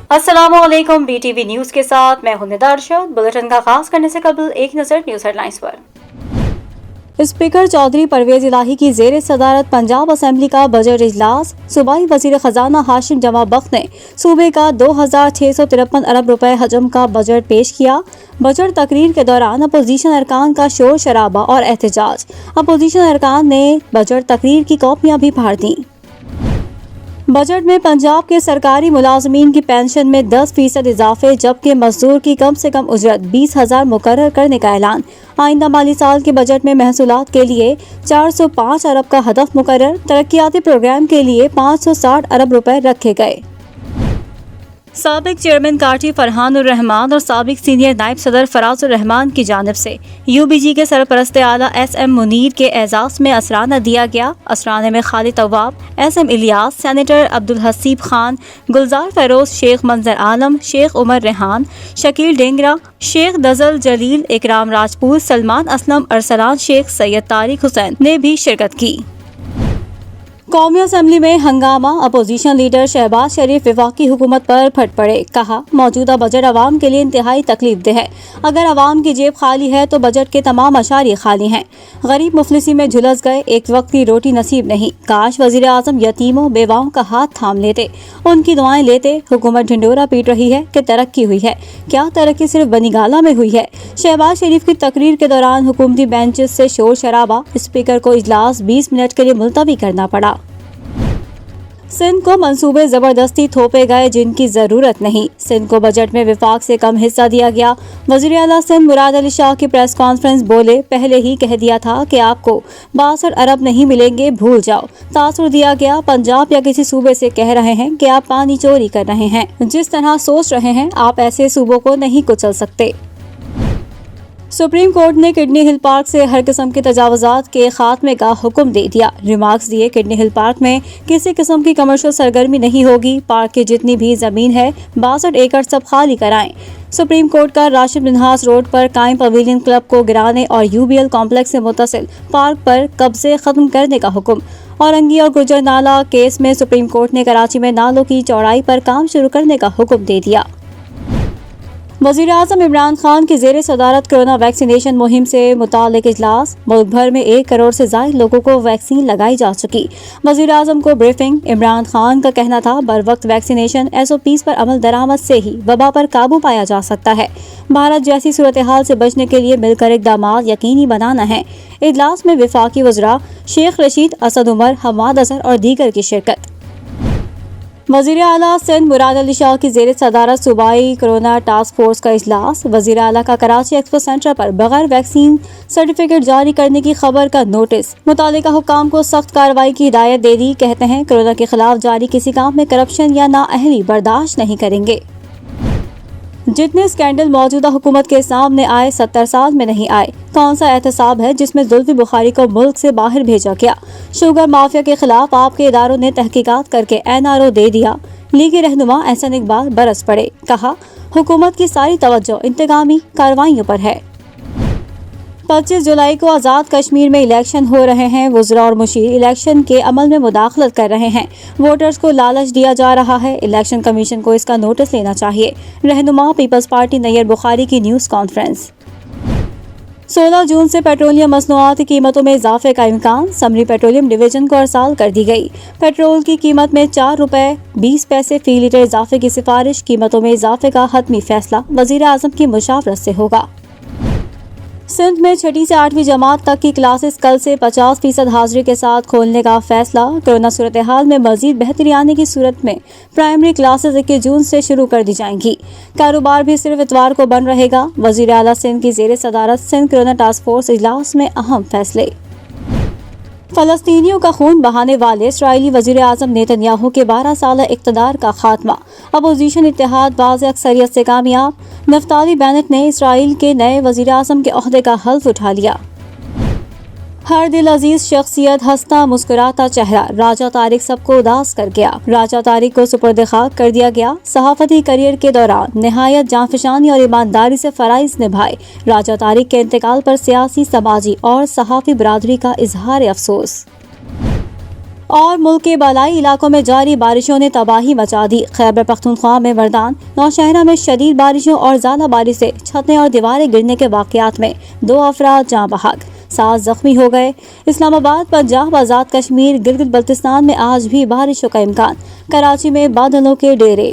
अस्सलाम वालेकुम। BTV news के साथ मैं हूं निदा अरशद। बुलेटिन का आगाज करने से कबल एक नज़र न्यूज़ हेडलाइंस पर। स्पीकर चौधरी परवेज इलाही की ज़ेर सदारत पंजाब असेंबली का बजट इजलास। सूबाई वज़ीर ख़जाना हाशिम जमा बख्त ने सूबे का 2653 अरब रुपए हजम का बजट पेश किया। बजट तकरीर के दौरान अपोजिशन अरकान का शोर शराबा और एहतजाज। अपोजिशन अरकान ने बजट तकरीर की कॉपियां भी फाड़ दी। बजट में पंजाब के सरकारी मुलाजमीन की पेंशन में 10% इजाफे, जबकि मजदूर की कम से कम उजरत 20,000 मुकर्रर करने का ऐलान। आइंदा माली साल के बजट में महसूलात के लिए 405 अरब का हदफ मुकर्रर। तरक्याती प्रोग्राम के लिए 560 अरब रुपए रखे गए। साबिक चेयरमैन काठी फरहानुर रहमान और साबिक सीनियर नायब सदर फराजुर रहमान की जानिब से UBG के सरपरस्त आला SM मुनीर के एजाज में असराना दिया गया। असराने में खालिद तवाब, SM इलियास, सेनेटर अब्दुल हसीब खान, गुलजार फरोज, शेख मंजर आलम, शेख उमर रेहान, शकील डेंगरा, शेख दजल जलील, इकराम राजपूत, सलमान असलम, अरसलान शेख, सैयद तारिक हुसैन ने भी शिरकत की। कौमी असेंबली में हंगामा। अपोजिशन लीडर शहबाज शरीफ वफाकी हुकूमत पर फट पड़े। कहा, मौजूदा बजट अवाम के लिए इंतहाई तकलीफ दे है। अगर अवाम की जेब खाली है तो बजट के तमाम अशारिये खाली हैं। गरीब मुफलिसी में झुलस गए, एक वक्त की रोटी नसीब नहीं। काश वजीर आजम यतीमों बेवाओं का हाथ थाम लेते, उनकी दुआएं लेते। हुकूमत ढिंडोरा पीट रही है कि तरक्की हुई है। क्या तरक्की सिर्फ बनीगाला में हुई है? शहबाज शरीफ की तकरीर के दौरान हुकूमती बेंचेस से शोर शराबा। स्पीकर को इजलास 20 मिनट के लिए मुलतवी करना पड़ा। सिंध को मंसूबे जबरदस्ती थोपे गए जिनकी जरूरत नहीं। सिंध को बजट में विफाक से कम हिस्सा दिया गया। वज़ीर आला सिंध मुराद अली शाह की प्रेस कॉन्फ्रेंस बोले, पहले ही कह दिया था कि आपको 62 अरब नहीं मिलेंगे, भूल जाओ। तासुर दिया गया। पंजाब या किसी सूबे से कह रहे हैं कि आप पानी चोरी कर रहे हैं। जिस तरह सोच रहे हैं आप ऐसे सूबों को नहीं कुचल सकते। सुप्रीम कोर्ट ने किडनी हिल पार्क से हर किस्म के तजावुजात के खात्मे का हुक्म दे दिया। रिमार्क्स दिए, किडनी हिल पार्क में किसी किस्म की कमर्शियल सरगर्मी नहीं होगी। पार्क की जितनी भी जमीन है 62 एकड़ सब खाली कराएं। सुप्रीम कोर्ट का राशिद मिन्हास रोड पर कायम पवेलियन क्लब को गिराने और UBL कॉम्प्लेक्स से मुतसिल पार्क पर कब्जे खत्म करने का हुक्म। औरंगी और गुर्जर नाला केस में सुप्रीम कोर्ट ने कराची में नालों की चौड़ाई पर काम शुरू करने का हुक्म दे दिया। वज़ीर आज़म इमरान खान की ज़ेर सदारत कोरोना वैक्सीनेशन मुहिम से मुतालिक इजलास। मुल्क भर में 1 करोड़ से ज़ायद लोगों को वैक्सीन लगाई जा चुकी। वज़ीर आज़म को ब्रीफिंग। इमरान खान का कहना था, बर वक्त वैक्सीनेशन SOPs पर अमल दरामद से ही वबा पर काबू पाया जा सकता है। भारत जैसी सूरत हाल से बचने के लिए मिलकर इक़दामात यकीनी बनाना है। इजलास में वफाकी वज़रा शेख रशीद, असद उमर, हमाद अजहर और दीगर की शिरकत। वज़ीर आला सिंध मुराद अली शाह की ज़ेर सदारत सूबाई कोरोना टास्क फोर्स का इजलास। वज़ीर आला का कराची एक्सपो सेंटर पर बगैर वैक्सीन सर्टिफिकेट जारी करने की खबर का नोटिस। मुतालिका हुक्काम को सख्त कार्रवाई की हिदायत दे दी। कहते हैं, कोरोना के खिलाफ जारी किसी काम में करप्शन या नाअहली बर्दाश्त नहीं करेंगे। जितने स्कैंडल मौजूदा हुकूमत के सामने आए 70 साल में नहीं आए। कौन सा एहतसाब है जिसमें जुल्फी बुखारी को मुल्क से बाहर भेजा गया? शुगर माफिया के खिलाफ आपके इदारों ने तहकीकात करके NRO दे दिया। लीगी रहनुमा एहसन इकबाल बरस पड़े। कहा, हुकूमत की सारी तवज्जो इंतकामी कार्रवाइयों पर है। 25 जुलाई को आज़ाद कश्मीर में इलेक्शन हो रहे हैं। वज़रा और मुशीर इलेक्शन के अमल में मुदाखलत कर रहे हैं। वोटर्स को लालच दिया जा रहा है। इलेक्शन कमीशन को इसका नोटिस लेना चाहिए। रहनुमा पीपल्स पार्टी नैयर बुखारी की न्यूज़ कॉन्फ्रेंस। 16 जून से पेट्रोलियम मसनूआत की कीमतों में इजाफे का इम्कान। समरी पेट्रोलियम डिवीजन को अरसाल कर दी गई। पेट्रोल की कीमत में 4 रुपए 20 पैसे फी लीटर इजाफे की सिफारिश। कीमतों में इजाफे का हतमी फैसला वज़ीर आज़म की मुशावरत से होगा। सिंध में 6ठी से 8वीं जमात तक की क्लासेस कल से 50% हाजिरी के साथ खोलने का फैसला। कोरोना सूरत हाल में मजीद बेहतरी आने की सूरत में प्राइमरी क्लासेस 21 जून से शुरू कर दी जाएंगी। कारोबार भी सिर्फ इतवार को बंद रहेगा। वज़ीर आला सिंध की ज़ेर सदारत सिंध कोरोना टास्क फोर्स इजलास में अहम फैसले। फलस्तीनियों का खून बहाने वाले इसराइली वज़ीर आज़म नेतन्याहू के 12 साल इक़्तिदार का खात्मा। अपोजिशन इत्तेहाद वाज़ अक्सरियत से कामयाब। नफ्ताली बेनेट ने इसराइल के नए वज़ीर आज़म के ओहदे का हल्फ उठा लिया। हर दिल अजीज शख्सियत, हंसता मुस्कुराता चेहरा, राजा तारिक सबको उदास कर गया। राजा तारिक को सुपर्द खाक कर दिया गया। सहाफती करियर के दौरान निहायत जांफशानी और ईमानदारी से फराइज निभाए। राजा तारिक के इंतकाल पर सियासी, समाजी और सहाफ़ी बरादरी का इजहार अफसोस। اور ملک کے بالائی علاقوں میں جاری بارشوں نے تباہی مچا دی۔ خیبر پختونخوا میں وردان، نوشہرہ میں شدید بارشوں اور زیادہ بارش سے چھتیں اور دیواریں گرنے کے واقعات میں 2 افراد جاں بحق، 7 زخمی ہو گئے۔ اسلام آباد، پنجاب، آزاد کشمیر، گلگت بلتستان میں آج بھی بارشوں کا امکان، کراچی میں بادلوں کے ڈیرے۔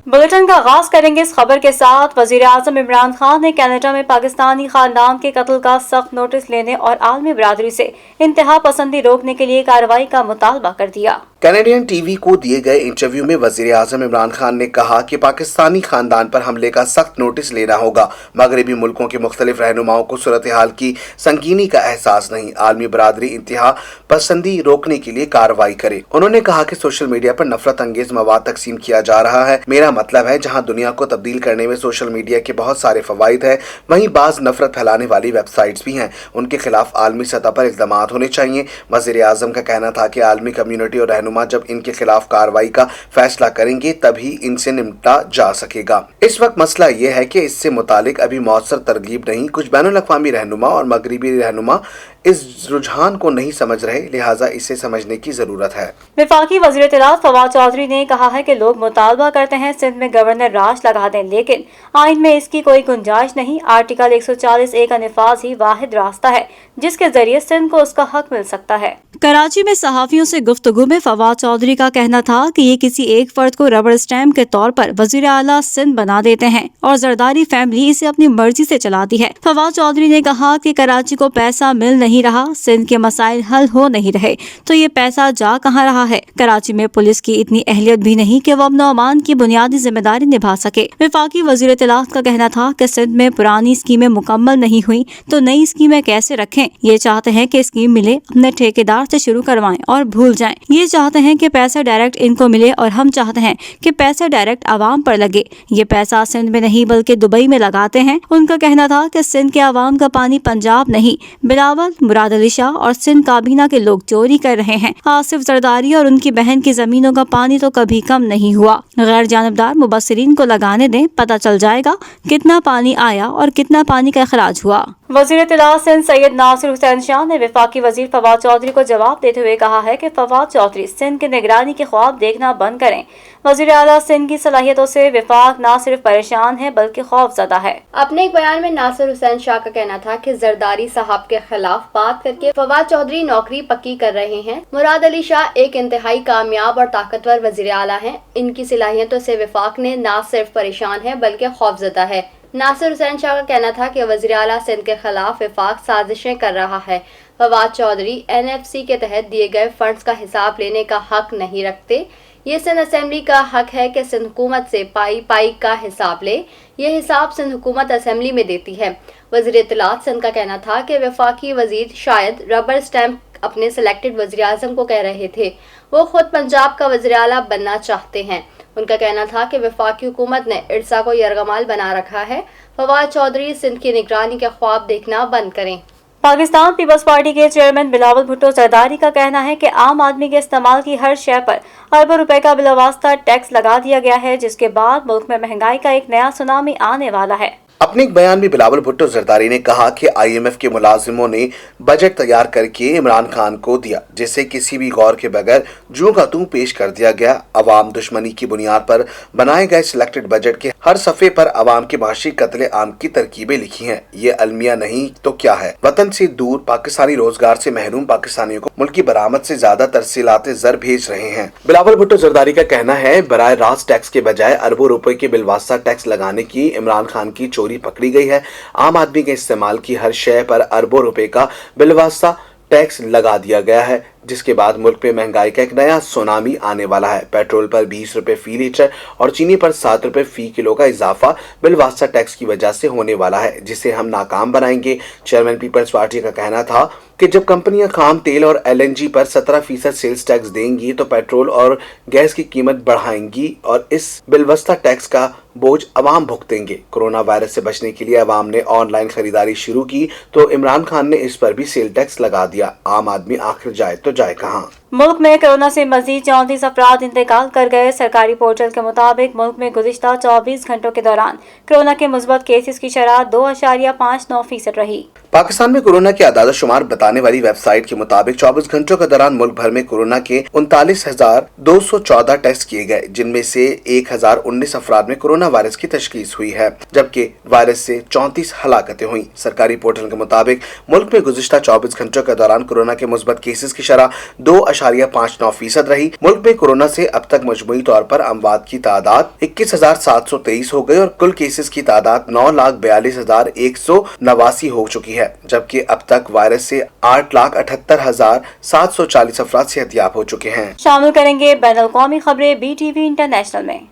بلیٹن کا آغاز کریں گے اس خبر کے ساتھ۔ وزیر اعظم عمران خان نے کینیڈا میں پاکستانی خاندان کے قتل کا سخت نوٹس لینے اور عالمی برادری سے انتہا پسندی روکنے کے لیے کارروائی کا مطالبہ کر دیا۔ کینیڈین ٹی وی کو دیے گئے انٹرویو میں وزیر اعظم عمران خان نے کہا کہ پاکستانی خاندان پر حملے کا سخت نوٹس لینا ہوگا۔ مغربی ملکوں کے مختلف رہنماؤں کو صورتحال کی سنگینی کا احساس نہیں، عالمی برادری انتہا پسندی روکنے کے لیے کارروائی کرے۔ انہوں نے کہا کہ سوشل میڈیا پر نفرت انگیز مواد تقسیم کیا جا رہا ہے۔ میرا مطلب ہے جہاں دنیا کو تبدیل کرنے میں سوشل میڈیا کے بہت سارے فوائد ہیں، وہیں بعض نفرت پھیلانے والی ویب سائٹس بھی ہیں، ان کے خلاف عالمی سطح پر اقدامات ہونے چاہیے۔ وزیر اعظم کا کہنا تھا کہ عالمی کمیونٹی اور رہنما جب ان کے خلاف کارروائی کا فیصلہ کریں گے تبھی ان سے نمٹا جا سکے گا۔ اس وقت مسئلہ یہ ہے کہ اس سے متعلق ابھی مؤثر ترغیب نہیں۔ کچھ بین الاقوامی رہنما اور مغربی رہنما اس رجحان کو نہیں سمجھ رہے، لہٰذا اسے سمجھنے کی ضرورت ہے۔ وفاقی وزیر اطلاعات فواد چودھری نے کہا ہے کہ لوگ مطالبہ کرتے ہیں سندھ میں گورنر راج لگا دیں، لیکن آئین میں اس کی کوئی گنجائش نہیں۔ آرٹیکل 140(a) کا نفاذ ہی واحد راستہ ہے جس کے ذریعے سندھ کو اس کا حق مل سکتا ہے۔ کراچی میں صحافیوں سے گفتگو میں فواد چودھری کا کہنا تھا کہ یہ کسی ایک فرد کو ربڑ اسٹیمپ کے طور پر وزیر اعلیٰ سندھ بنا دیتے ہیں اور زرداری فیملی اسے اپنی مرضی سے چلاتی ہے۔ فواد چودھری نے کہا کہ کراچی کو پیسہ مل نہیں رہا، سندھ کے مسائل حل ہو نہیں رہے، تو یہ پیسہ جا کہاں رہا ہے؟ کراچی میں پولیس کی اتنی اہلیت بھی نہیں کہ وہ امن و امان کی بنیادی ذمہ داری نبھا سکے۔ وفاقی وزیر اطلاعات کا کہنا تھا کہ سندھ میں پرانی اسکیمیں مکمل نہیں ہوئی تو نئی اسکیمیں کیسے رکھیں؟ یہ چاہتے ہیں کہ اسکیم ملے اپنے ٹھیکیدار سے شروع کروائیں اور بھول جائیں۔ یہ چاہتے ہیں کہ پیسہ ڈائریکٹ ان کو ملے اور ہم چاہتے ہیں کہ پیسہ ڈائریکٹ عوام پر لگے۔ یہ پیسہ سندھ میں نہیں بلکہ دبئی میں لگاتے ہیں۔ ان کا کہنا تھا کہ سندھ کے عوام کا پانی پنجاب نہیں، بلاول، مراد علی شاہ اور سندھ کابینہ کے لوگ چوری کر رہے ہیں۔ آصف زرداری اور ان کی بہن کی زمینوں کا پانی تو کبھی کم نہیں ہوا۔ غیر جانبدار مبصرین کو لگانے دیں، پتہ چل جائے گا کتنا پانی آیا اور کتنا پانی کا اخراج ہوا۔ وزیر اطلاعات سندھ سید ناصر حسین شاہ نے وفاقی وزیر فواد چودھری کو جواب دیتے ہوئے کہا ہے کہ فواد چودھری سندھ کی نگرانی کے خواب دیکھنا بند کریں۔ وزیر اعلیٰ سندھ کی صلاحیتوں سے وفاق نہ صرف پریشان ہے بلکہ خوف زدہ ہے۔ اپنے ایک بیان میں ناصر حسین شاہ کا کہنا تھا کہ زرداری صاحب کے خلاف بات کر کے فواد چودھری نوکری پکی کر رہے ہیں۔ مراد علی شاہ ایک انتہائی کامیاب اور طاقتور وزیر اعلیٰ ہیں، ان کی صلاحیتوں سے وفاق نے نہ صرف پریشان ہے بلکہ خوف زدہ ہے۔ ناصر حسین شاہ کا کہنا تھا کہ وزیر اعلیٰ سندھ کے خلاف وفاق سازشیں کر رہا ہے۔ فواد چودھری NFC کے تحت دیے گئے فنڈز کا حساب لینے کا حق نہیں رکھتے۔ یہ سندھ اسمبلی کا حق ہے کہ سندھ حکومت سے پائی کا حساب لے۔ یہ حساب سندھ حکومت اسمبلی میں دیتی ہے۔ وزیر اطلاعات سندھ کا کہنا تھا کہ وفاقی وزیر شاید ربر اسٹیمپ اپنے سلیکٹڈ وزیر اعظم کو کہہ رہے تھے، وہ خود پنجاب کا وزیر اعلیٰ بننا چاہتے ہیں۔ ان کا کہنا تھا کہ وفاقی حکومت نے ارسا کو یرغمال بنا رکھا ہے۔ فواد چودھری سندھ کی نگرانی کے خواب دیکھنا بند کریں۔ پاکستان پیپلز پارٹی کے چیئرمین بلاول بھٹو زرداری کا کہنا ہے کہ عام آدمی کے استعمال کی ہر شے پر اربوں روپے کا بلاواسطہ ٹیکس لگا دیا گیا ہے، جس کے بعد ملک میں مہنگائی کا ایک نیا سونامی آنے والا ہے۔ اپنے ایک بیان میں بلاول بھٹو زرداری نے کہا کہ IMF کے ملازموں نے بجٹ تیار کر کے عمران خان کو دیا، جسے کسی بھی غور کے بغیر جوں کا توں پیش کر دیا گیا۔ عوام دشمنی کی بنیاد پر بنائے گئے سلیکٹڈ بجٹ کے ہر صفحے پر عوام کے معاشی قتل عام کی ترکیبیں لکھی ہیں۔ یہ المیہ نہیں تو کیا ہے؟ وطن سے دور پاکستانی روزگار سے محروم پاکستانیوں کو ملکی برآمد سے زیادہ ترسیلات زر بھیج رہے ہیں۔ بلاول بھٹو زرداری کا کہنا ہے براہ راست ٹیکس کے بجائے اربوں روپے کے بالواسطہ ٹیکس لگانے کی عمران خان کی چوری پکڑی گئی ہے۔ عام آدمی کے استعمال کی ہر شے پر اربوں روپے کا بالواسطہ ٹیکس لگا دیا گیا ہے، جس کے بعد ملک میں مہنگائی کا ایک نیا سونامی آنے والا ہے۔ پیٹرول پر 20 روپے فی لیٹر اور چینی پر 7 روپے فی کلو کا اضافہ بالواسطہ ٹیکس کی وجہ سے ہونے والا ہے، جسے ہم ناکام بنائیں گے۔ چیئرمین پیپلز پارٹی کا کہنا تھا کہ جب کمپنیاں خام تیل اور LNG پر 17% سیلز ٹیکس دیں گی تو پیٹرول اور گیس کی قیمت بڑھائیں گی اور اس بالواسطہ ٹیکس کا بوجھ عوام بھگتیں گے۔ کورونا وائرس سے بچنے کے لیے عوام نے آن لائن خریداری شروع کی تو عمران خان نے اس پر بھی سیل ٹیکس لگا دیا۔ عام آدمی آخر جائے تو جائے کہاں؟ मुल्क में कोरोना से मजीद 34 अफराद इंतकाल कर गए। सरकारी पोर्टल के मुताबिक मुल्क में गुज़िश्ता 24 घंटों के दौरान कोरोना के मुस्बत केसेस की शरह 2.59% रही। पाकिस्तान में कोरोना के आदाद शुमार बताने वाली वेबसाइट के मुताबिक 24 घंटों के दौरान मुल्क भर में कोरोना के 39,214 टेस्ट किए गए, जिनमें से 1,019 अफराद में कोरोना वायरस की तशखीस हुई है, जबकि वायरस से 34 हलाकतें हुई। सरकारी पोर्टल के मुताबिक मुल्क में गुज़िश्ता 24 घंटों के दौरान कोरोना के मुस्बत केसेस की शरह 2.59% रही। मुल्क में कोरोना से अब तक मजमूई तौर पर अमवात की तादाद 21,723 हो गई और कुल केसेस की तादाद 9,42,189 हो चुकी है, जबकि अब तक वायरस से 8,78,740 अफराद सेहतयाब हो चुके हैं। शामिल करेंगे बैनुल-अक़वामी खबरें BTV इंटरनेशनल में।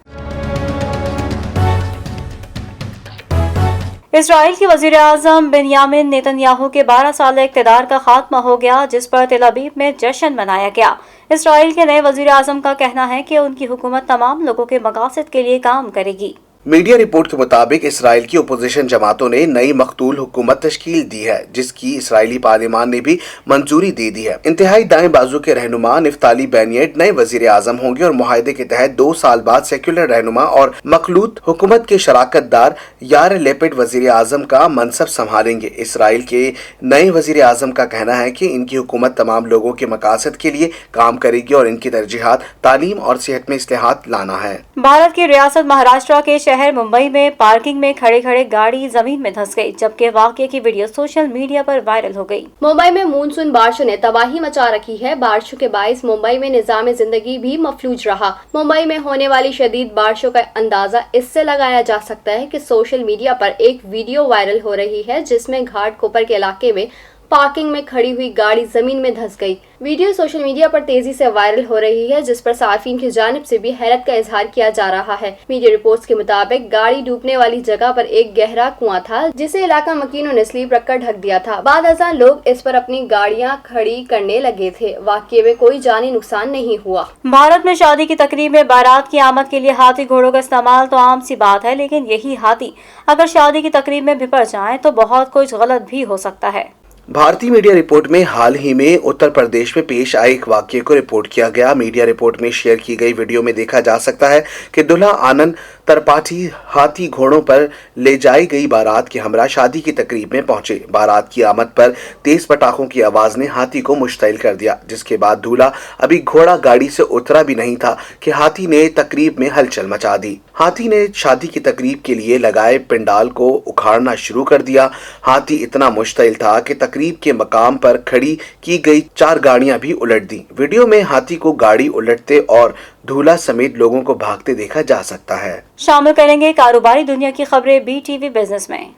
इसराइल के वज़ीर आज़म बिन्यामिन नेतन्याहू के 12 साल इक़्तिदार का खात्मा हो गया, जिस पर तेल अवीव में जश्न मनाया गया। इसराइल के नए वज़ीर आज़म का कहना है कि उनकी हुकूमत तमाम लोगों के मकासद के लिए काम करेगी। मीडिया रिपोर्ट के मुताबिक इसराइल की अपोजिशन जमातों ने नई मखतूल हुकूमत तश्कील दी है, जिसकी इसराइली पार्लिमान ने भी मंजूरी दे दी है। इंतहाई दाएं बाजू के रहनुमा निफ्ताली बेनियट नए वजीर आजम होंगे और मुआहदे के तहत 2 साल बाद सेक्युलर रहनुमा और मखलूत हुकूमत के शराकतदार यार लेपिड वजीर आजम का मनसब संभालेंगे। इसराइल के नए वजीर आजम का कहना है कि इनकी हुकूमत तमाम लोगों के मकासद के लिए काम करेगी और इनकी तरजीहात तालीम और सेहत में इस्तेहात लाना है। भारत की रियासत महाराष्ट्र के शहर मुंबई में पार्किंग में खड़े खड़े गाड़ी जमीन में धंस गई, जबकि वाकये की वीडियो सोशल मीडिया पर वायरल हो गई। मुंबई में मानसून बारिशों ने तबाही मचा रखी है। बारिशों के बाइस मुंबई में निजाम जिंदगी भी मफलूज रहा। मुंबई में होने वाली शदीद बारिशों का अंदाजा इससे लगाया जा सकता है कि सोशल मीडिया पर एक वीडियो वायरल हो रही है, जिसमें घाट कोपर के इलाके में पार्किंग में खड़ी हुई गाड़ी जमीन में धंस गई। वीडियो सोशल मीडिया पर तेजी से वायरल हो रही है, जिस पर सार्फिन की जानिब से भी हैरत का इजहार किया जा रहा है। मीडिया रिपोर्ट्स के मुताबिक गाड़ी डूबने वाली जगह पर एक गहरा कुआं था, जिसे इलाका मकीनों ने स्लीप रखकर ढक दिया था। बाद अज़ां लोग इस पर अपनी गाड़ियां खड़ी करने लगे थे। वाकये में कोई जानी नुकसान नहीं हुआ। भारत में शादी की तकरीब में बारात की आमद के लिए हाथी घोड़ों का इस्तेमाल तो आम सी बात है, लेकिन यही हाथी अगर शादी की तकरीब में भिपट जाए तो बहुत कुछ गलत भी हो सकता है। भारतीय मीडिया रिपोर्ट में हाल ही में उत्तर प्रदेश में पेश आए एक वाकये को रिपोर्ट किया गया। मीडिया रिपोर्ट में शेयर की गई वीडियो में देखा जा सकता है कि दूल्हा आनंद त्रिपाठी हाथी घोड़ों पर ले जाई गई बारात के हमरा शादी की तकरीब में पहुंचे। बारात की आमद पर तेज पटाखों की आवाज ने हाथी को मुश्तइल कर दिया, जिसके बाद दूल्हा अभी घोड़ा गाड़ी से उतरा भी नहीं था कि हाथी ने तकरीब में हलचल मचा दी। हाथी ने शादी की तकरीब के लिए लगाए पंडाल को उखाड़ना शुरू कर दिया। हाथी इतना मुश्तइल था कि तकरीब के मकाम पर खड़ी की गई 4 गाड़ियां भी उलट दी। वीडियो में हाथी को गाड़ी उलटते और दूल्हा समेत लोगों को भागते देखा जा सकता है। शामिल करेंगे कारोबारी दुनिया की खबरें BTV बिजनेस में।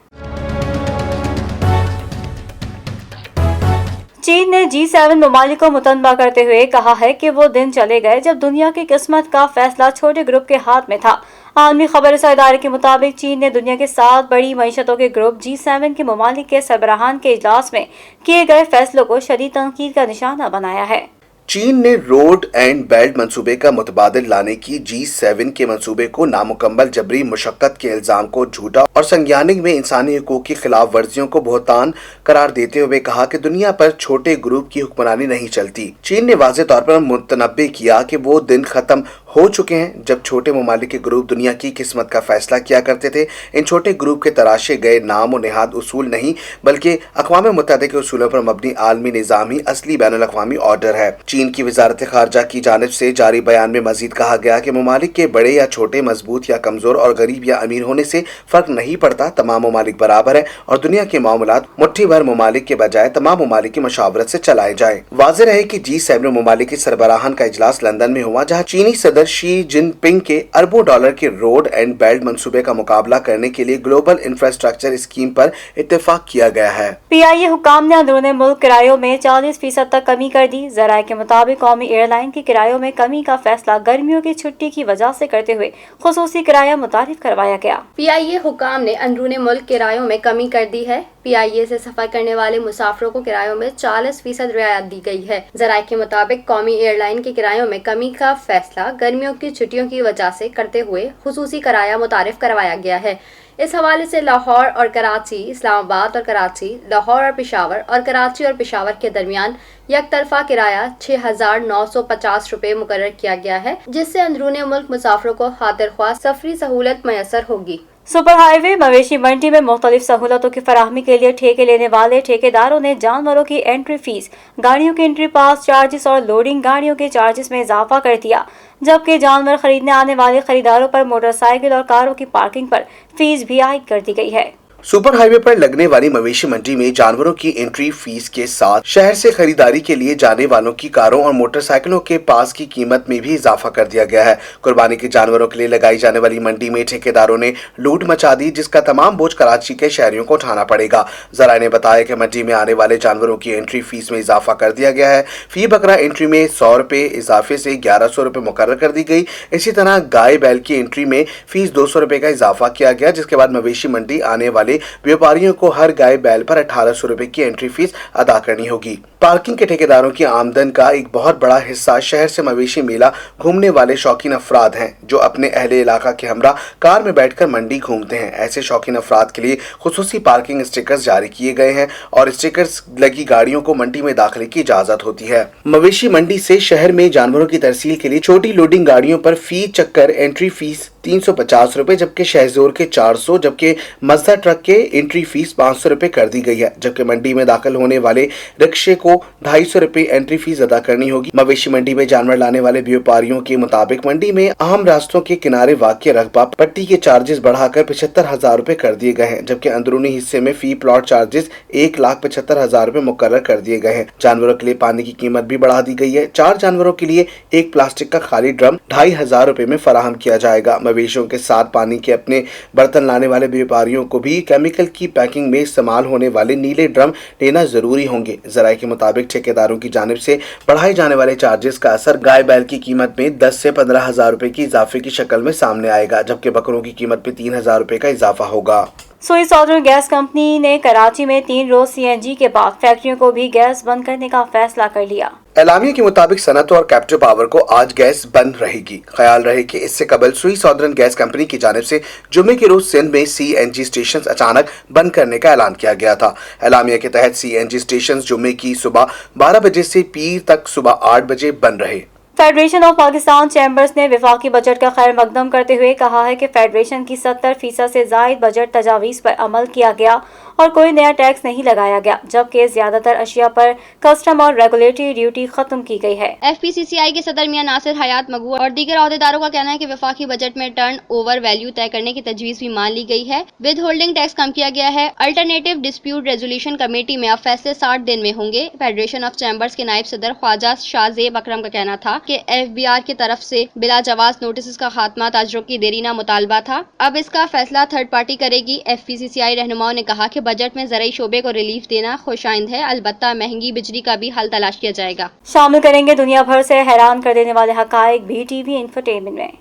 चीन ने G7 ममालिक को मुतनबा करते हुए कहा है कि वो दिन चले गए जब दुनिया की किस्मत का फैसला छोटे ग्रुप के हाथ में था। आलमी खबर इदारे के मुताबिक चीन ने दुनिया के 7 बड़ी मईशतों के ग्रुप G7 के ममालिक के सरबराहान के इजलास में किए गए फैसलों को शदीद तनकीद का निशाना बनाया है। चीन ने रोड एंड बेल्ट मंसूबे का मुतबादिल लाने की G7 के मंसूबे को नामुकम्मल, जबरी मुशक्कत के इल्जाम को झूठा और संज्ञानिक में इंसानी हकूक की खिलाफ वर्जियों को बहुतान करार देते हुए कहा कि दुनिया पर छोटे ग्रुप की हुक्मरानी नहीं चलती। चीन ने वाज़ेह तौर पर मुतनब्बे किया कि वो दिन खत्म हो चुके हैं जब छोटे ममालिक के ग्रुप दुनिया की किस्मत का फैसला किया करते थे। इन छोटे ग्रुप के तराशे गए नाम और नेहाद उसूल नहीं, बल्कि अक़वाम मुत्तहिदा के उसूलों पर मबनी आलमी निज़ाम ही असली बैनुल अक़वामी ऑर्डर है। चीन की वज़ारत ख़ारजा की जानिब से जारी बयान में मज़ीद कहा गया कि ममालिक के बड़े या छोटे, मजबूत या कमज़ोर और गरीब या अमीर होने से फ़र्क नहीं पड़ता। तमाम ममालिक बराबर है और दुनिया के मामलात मुट्ठी भर ममालिक के बजाय तमाम ममालिक की मशावरत से चलाए जाए। वाज़ेह रहे कि G7 ममालिक के सरबराहान का इजलास लंदन में हुआ, जहाँ चीनी सदर शी जिनपिंग के अरबों डॉलर के रोड एंड बेल्ट मंसूबे का मुकाबला करने के लिए ग्लोबल इंफ्रास्ट्रक्चर स्कीम पर इत्तेफाक किया गया है। PIA हुकाम ने अंदरूनी मुल्क किरायों में 40% तक कमी कर दी। ज़राए के मुताबिक कौमी एयरलाइन के किरायों में कमी का फैसला गर्मियों की छुट्टी की वजह से करते हुए खुसूसी किराया मुतारिफ करवाया गया। PIA हुकाम ने अंदरूनी मुल्क किरायों में कमी कर दी है। PIA से सफर करने वाले मुसाफिरों को किरायों में 40% रियायत दी गई है। ज़राए के मुताबिक कौमी एयरलाइन के किरायों में कमी का फैसला गर्मियों की छुट्टियों की वजह से करते हुए खुसूसी किराया मुतारिफ करवाया गया है। इस हवाले से लाहौर और कराची, इस्लामाबाद और कराची, लाहौर और पेशावर और कराची और पेशावर के दरमियान यकतरफा किराया 6,950 रुपये मुकर्रर किया गया है, जिससे अंदरूनी मुल्क मुसाफिरों को खातिर ख्वाह सफरी सहूलत मैसर होगी। सुपर हाईवे मवेशी मंडी में मुख्तलिफ सहूलतों की फराहमी के लिए ठेके लेने वाले ठेकेदारों ने जानवरों की एंट्री फीस, गाड़ियों के एंट्री पास चार्जेस और लोडिंग गाड़ियों के चार्जेस में इजाफा कर दिया, जबकि जानवर खरीदने आने वाले खरीदारों पर मोटरसाइकिल और कारों की पार्किंग पर फीस भी आयद कर दी गई है। सुपर हाईवे पर लगने वाली मवेशी मंडी में जानवरों की एंट्री फीस के साथ शहर से खरीदारी के लिए जाने वालों की कारों और मोटरसाइकिलों के पास की कीमत में भी इजाफा कर दिया गया है। कुर्बानी के जानवरों के लिए लगाई जाने वाली मंडी में ठेकेदारों ने लूट मचा दी, जिसका तमाम बोझ कराची के शहरियों को उठाना पड़ेगा। जराए ने बताया कि मंडी में आने वाले जानवरों की एंट्री फीस में इजाफा कर दिया गया है। फी बकरा एंट्री में 100 रुपये इजाफे से 1100 रुपये मुकर्रर कर दी गई। इसी तरह गाय बैल की एंट्री में फीस 200 रुपये का इजाफा किया गया, जिसके बाद मवेशी मंडी आने वाले व्यापारियों को हर गाय बैल पर 1800 रुपए की एंट्री फीस अदा करनी होगी। पार्किंग के ठेकेदारों की आमदन का एक बहुत बड़ा हिस्सा शहर से मवेशी मेला घूमने वाले शौकीन अफराद हैं, जो अपने अहले इलाका के हमरा कार में बैठकर मंडी घूमते हैं। ऐसे शौकीन अफराद के लिए खुसूसी पार्किंग स्टिकर्स जारी किए गए हैं और स्टिकर्स लगी गाड़ियों को मंडी में दाखिले की इजाजत होती है। मवेशी मंडी से शहर में जानवरों की तरसील के लिए छोटी लोडिंग गाड़ियों पर फी चक्कर एंट्री फीस 350 रुपए, जबकि शहजोर के 400, जबकि मजदा ट्रक के एंट्री फीस 500 रुपए कर दी गई है। जबकि मंडी में दाखिल होने वाले रिक्शे को 250 रुपए एंट्री फीस अदा करनी होगी। मवेशी मंडी में जानवर लाने वाले व्यापारियों के मुताबिक मंडी में अहम रास्तों के किनारे वाक़ रकबा पट्टी के चार्जेस बढ़ाकर 75,000 रुपए कर दिए गए हैं, जबकि अंदरूनी हिस्से में फी प्लॉट चार्जेस 1,75,000 रुपए मुकर्रर कर दिए गए हैं। जानवरों के लिए पानी की कीमत भी बढ़ा दी गई है। 4 जानवरों के लिए एक प्लास्टिक का खाली ड्रम 2,500 रुपए में फराहम किया जाएगा। मवेशियों के साथ पानी के अपने बर्तन लाने वाले व्यापारियों को भी केमिकल की पैकिंग में इस्तेमाल होने वाले नीले ड्रम लेना जरूरी होंगे। जराए के मुताबिक ठेकेदारों की जानिब से बढ़ाए जाने वाले चार्जेस का असर गाय बैल की कीमत में 10 से 15,000 रुपए की इजाफे की शक्ल में सामने आएगा, जबकि बकरों की कीमत में 3,000 रुपए का इजाफा होगा। सुई सॉदर्न गैस कंपनी ने कराची में 3 रोज CNG के बाद फैक्ट्रियों को भी गैस बंद करने का फैसला कर लिया। एलामिया के मुताबिक सनत और कैप्टिव पावर को आज गैस बंद रहेगी। ख्याल रहे कि इससे कबल सुई सॉदर्न गैस कंपनी की जानिब से जुम्मे के रोज सिंध में CNG स्टेशन अचानक बंद करने का ऐलान किया गया था। एलामिया के तहत CNG स्टेशन जुम्मे की सुबह 12 बजे से पीर तक सुबह 8 बजे बंद रहे। फेडरेशन ऑफ पाकिस्तान चैम्बर्स ने वफाकी बजट का खैर मकदम करते हुए कहा है कि फेडरेशन की 70% से जायद बजट तजावीज़ पर अमल किया गया और कोई नया टैक्स नहीं लगाया गया, जबकि ज्यादातर अशिया पर कस्टम और रेगुलेटरी ड्यूटी खत्म की गई है। FPCCI के सदर मियां नासिर हयात मगबूर और दीगर अहदेदारों का कहना है कि वफाकी बजट में टर्न ओवर वैल्यू तय करने की तजवीज़ भी मान ली गई है। विद होल्डिंग टैक्स कम किया गया है। अल्टरनेटिव डिस्प्यूट रेजोल्यूशन कमेटी में अब फैसले 60 दिन में होंगे। फेडरेशन ऑफ चैम्बर्स के नायब सदर ख्वाजा शाहजेब अकरम का कहना था कि FBR की तरफ से बिला जवाज नोटिस का खात्मा ताजरों की देरीना मुतालबा था, अब इसका फैसला थर्ड पार्टी करेगी। FPCCI रहनुमाओं ने कहा कि बजट में ज़राई शोबे को रिलीफ देना खुशाइंद है, अलबत्ता महंगी बिजली का भी हल तलाश किया जाएगा। शामिल करेंगे दुनिया भर से हैरान कर देने वाले हकाइक भी TV इंफोटेनमेंट में।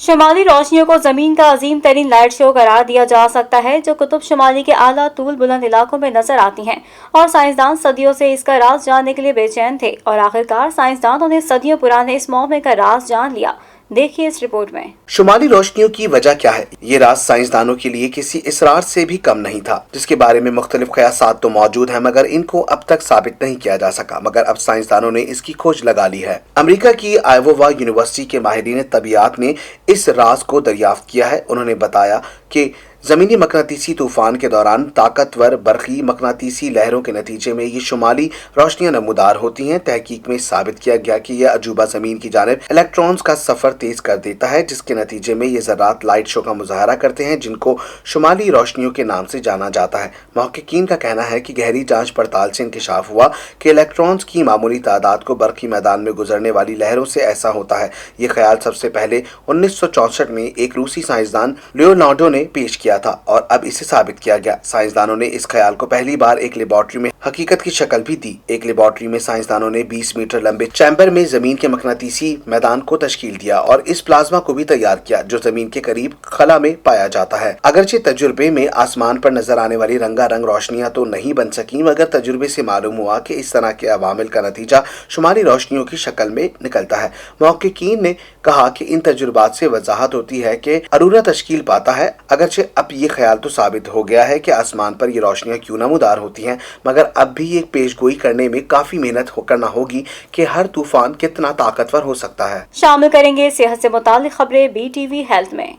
शुमाली रोशनियों को जमीन का अजीम तरीन लाइट शो करार दिया जा सकता है, जो कुतुब शुमाली के आला तूल बुलंद इलाकों में नजर आती हैं, और साइंसदान सदियों से इसका राज जानने के लिए बेचैन थे और आखिरकार साइंसदानों ने सदियों पुराने इस मौमे का राज जान लिया। देखिए इस रिपोर्ट में। शुमाली रोशनियों की वजह क्या है? ये राज साइंसदानों के लिए किसी इसरार से भी कम नहीं था, जिसके बारे में मुख्तलिफ क़यासात तो मौजूद हैं, मगर इनको अब तक साबित नहीं किया जा सका। मगर अब साइंसदानों ने इसकी खोज लगा ली है। अमेरिका की आयोवा यूनिवर्सिटी के माहिरीन तबियात ने इस राज को दरियाफ्त किया है। उन्होंने बताया कि जमीनी मकनातीसी तूफान के दौरान ताकतवर बरकी मकनातीसी लहरों के नतीजे में ये शुमाली रोशनियां नमूदार होती हैं। तहकीक में साबित किया गया कि यह अजूबा जमीन की जानिब इलेक्ट्रॉन्स का सफर तेज कर देता है, जिसके नतीजे में ये ज़रात लाइट शो का मुजाहरा करते हैं, जिनको शुमाली रोशनियों के नाम से जाना जाता है। मुहक्किकीन का कहना है कि गहरी जांच पड़ताल से इंकशाफ हुआ कि इलेक्ट्रॉन्स की मामूली तादाद को बरकी मैदान में गुजरने वाली लहरों से ऐसा होता है। ये ख्याल सबसे पहले 1964 में एक रूसी साइंसदान लियोनार्डो ने पेश किया किया था और अब इसे साबित किया गया। साइंसदानों ने इस ख्याल को पहली बार एक लेबोरेटरी में हकीकत की शक्ल भी दी। एक लेबोरेटरी में साइंसदानों ने 20 मीटर लंबे चैम्बर में जमीन के मकनातीसी मैदान को तश्कील दिया और इस प्लाज्मा को भी तैयार किया जो जमीन के करीब खला में पाया जाता है। अगरचे तजुर्बे में आसमान पर नजर आने वाली रंगारंग रोशनियां तो नहीं बन सकी, मगर तजुर्बे से मालूम हुआ कि इस तरह के अवामिल का नतीजा शुमारी रोशनियों की शक्ल में निकलता है। मुहक्किकीन ने कहा कि इन तजुर्बात से वजाहत होती है कि अरूरा तश्कील पाता है। अगरचे अब ये ख्याल तो साबित हो गया है कि आसमान पर ये रोशनियां क्यों नमूदार होती हैं, मगर अब भी एक पेशगोई करने में काफी मेहनत करना होगी कि हर तूफान कितना ताकतवर हो सकता है। शामिल करेंगे सेहत से मुताल्लिक खबरें BTV हेल्थ में।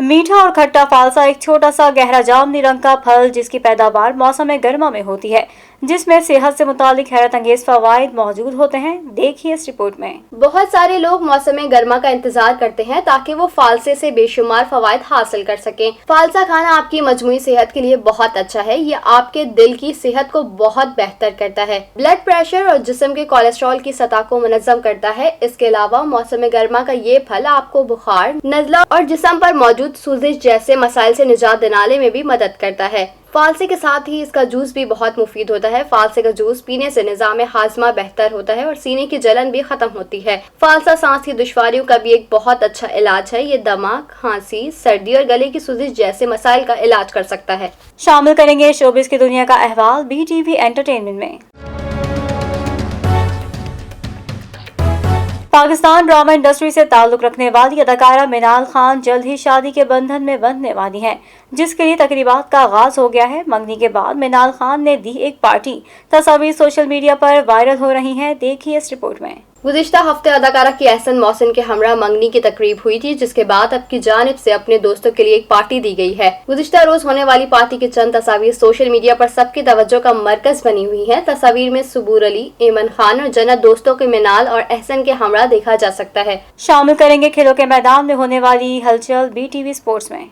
मीठा और खट्टा फालसा एक छोटा सा गहरा जामुनी रंग का फल जिसकी पैदावार मौसम गर्मा में होती है, जिसमें सेहत से मुतालिक हैरत अंगेज फवाइद मौजूद होते हैं। देखिए इस रिपोर्ट में। बहुत सारे लोग मौसम गर्मा का इंतजार करते हैं ताकि वो फालसे से बेशुमार फवाइद हासिल कर सकें। फालसा खाना आपकी मजमूई सेहत के लिए बहुत अच्छा है। ये आपके दिल की सेहत को बहुत बेहतर करता है, ब्लड प्रेशर और जिस्म के कोलेस्ट्रॉल की सतह को मुनज़्ज़म करता है। इसके अलावा मौसम गर्मा का ये फल आपको बुखार, नज़ला और जिस्म पर मौजूद सूजिश जैसे मसाइल से निजात दिलाने में भी मदद करता है। फालसे के साथ ही इसका जूस भी बहुत मुफीद होता है। फालसे का जूस पीने से निज़ाम हाजमा बेहतर होता है और सीने की जलन भी खत्म होती है। फालसा सांस की दुश्वारियों का भी एक बहुत अच्छा इलाज है। ये दमा, खांसी, सर्दी और गले की सूजिश जैसे मसाइल का इलाज कर सकता है। शामिल करेंगे शोबिस की दुनिया का अहवाल BTV एंटरटेनमेंट में। पाकिस्तान ड्रामा इंडस्ट्री से ताल्लुक रखने वाली अदाकारा मिनाल खान जल्द ही शादी के बंधन में बंधने वाली हैं, जिसके लिए तकरीबात का आगाज हो गया है। मंगनी के बाद मिनाल खान ने दी एक पार्टी। तस्वीर सोशल मीडिया पर वायरल हो रही हैं। देखिए इस रिपोर्ट में। गुज़िश्ता हफ्ते अदाकारा की एहसन मोहसिन के हमरा मंगनी की तकरीब हुई थी, जिसके बाद अब की जानिब से अपने दोस्तों के लिए एक पार्टी दी गई है। गुज़िश्ता रोज होने वाली पार्टी की चंद तस्वीर सोशल मीडिया पर सबकी तवज्जो का मरकज बनी हुई है। तस्वीर में सुबूर अली, एमन खान और जन्नत दोस्तों के मिनाल और एहसन के हमरा देखा जा सकता है। शामिल करेंगे खेलों के मैदान में होने वाली हलचल BTV स्पोर्ट्स में।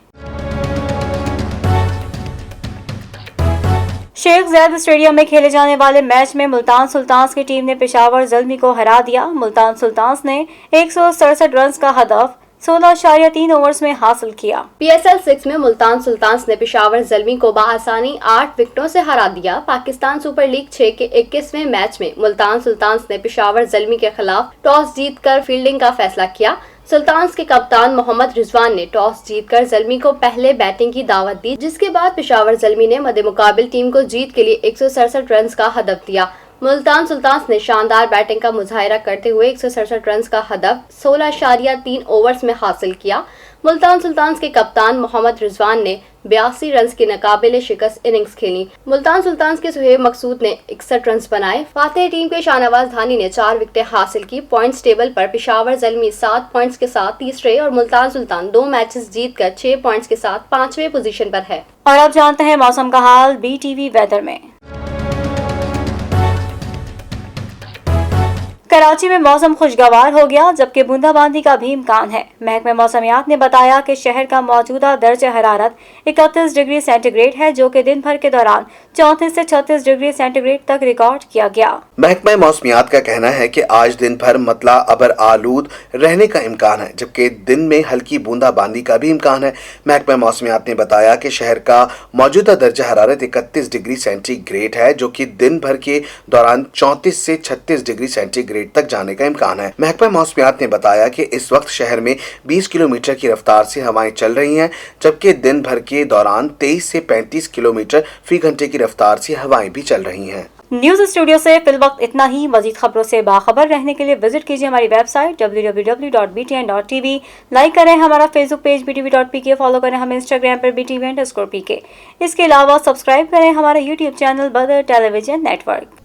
शेख ज़ैद स्टेडियम में खेले जाने वाले मैच में मुल्तान सुल्तान्स की टीम ने पेशावर ज़ल्मी को हरा दिया। मुल्तान सुल्तान्स ने 167 रन का हदफ 16.3 ओवर्स में हासिल किया। PSL 6 में मुल्तान सुल्तान्स ने पेशावर ज़ल्मी को बआसानी 8 विकेटों से हरा दिया। पाकिस्तान सुपर लीग 6 के 21वें मैच में मुल्तान सुल्तान्स ने पेशावर ज़ल्मी के खिलाफ टॉस जीतकर फील्डिंग का फैसला किया। सुल्तान्स के कप्तान मोहम्मद रिजवान ने टॉस जीतकर ज़ल्मी को पहले बैटिंग की दावत दी, जिसके बाद पेशावर ज़ल्मी ने मद्दे मुकाबिल टीम को जीत के लिए 167 रन का हदफ दिया। मुल्तान सुल्तान्स ने शानदार बैटिंग का मुजाहिरा करते हुए 167 रन का हदफ 16.3 ओवर्स में हासिल किया। मुल्तान सुल्तान्स के कप्तान मोहम्मद रिजवान ने 82 रन की नाकाबिले शिकस्त इनिंग्स खेली। मुल्तान सुल्तान्स के सुहेब मकसूद ने 61 रन बनाए। फातेह टीम के शाहनवाज धानी ने 4 विकेटें हासिल की। पॉइंट्स टेबल पर पेशावर ज़ल्मी 7 पॉइंट्स के साथ तीसरे और मुल्तान सुल्तान 2 मैचेस जीतकर 6 पॉइंट्स के साथ 5वें पोजीशन पर है। और अब जानते हैं मौसम का हाल BTV वेदर में। कराची में मौसम खुशगवार हो गया, जबकि बूंदाबांदी का भी इम्कान है। महकमे मौसमियात ने बताया कि शहर का मौजूदा दर्ज हरारत 31 डिग्री सेंटीग्रेड है, जो कि दिन भर के दौरान 34 से 36 डिग्री सेंटीग्रेड तक रिकॉर्ड किया गया। महकमा मौसमियात का कहना है कि आज दिन भर मतला अबर आलूद रहने का इम्कान है, जबकि दिन में हल्की बूंदाबांदी का भी इम्कान है। महकमा मौसमियात ने बताया कि शहर का मौजूदा दर्ज हरारत 31 डिग्री सेंटीग्रेड है, जो कि दिन भर के दौरान 34 से 36 डिग्री सेंटीग्रेड तक जाने का इम्कान है। महकमा मौसमियात ने बताया कि इस वक्त शहर में 20 किलोमीटर की रफ्तार से हवाएं चल रही हैं, जबकि दिन भर के दौरान 23 से 35 किलोमीटर फी घंटे की रफ्तार से हवाएं भी चल रही हैं। न्यूज स्टूडियो से फिल वक्त इतना ही। मजीद खबरों से बाखबर रहने के लिए विजिट कीजिए हमारी वेबसाइट www.btn.tv। लाइक करें हमारा फेसबुक पेज btv.pk, फॉलो करें हमें इंस्टाग्राम पर btv_pk। इसके अलावा सब्सक्राइब करें हमारा यूट्यूब चैनल बदर टेलीविजन नेटवर्क।